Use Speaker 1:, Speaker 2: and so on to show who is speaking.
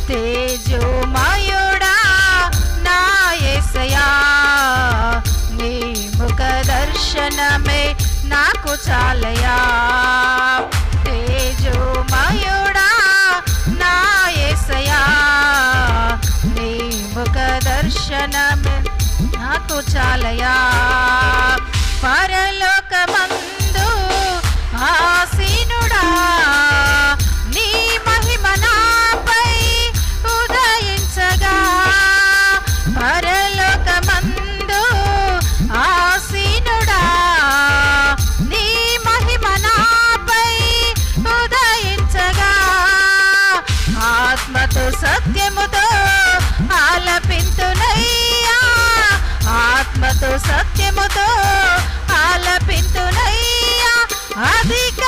Speaker 1: తేజోమయుడా నా యేసయ్యా, నీ ముఖ దర్శనమే నాకు చాలయా. తేజోమయుడా నా యేసయ్యా, నీ ముఖ దర్శనమే నాకు చాలయా. పరలోకమందు ఆసీనుడా, నీ మహిమ నాపై ఉదయించగా. పరలోకమందు ఆసీనుడా, నీ మహిమ నాపై ఉదయించగా. ఆత్మతో సత్యముతో ఆలపింతునయ్యా, ఆత్మతో సత్యముతో ఆలపింతునయ్యా. అధిక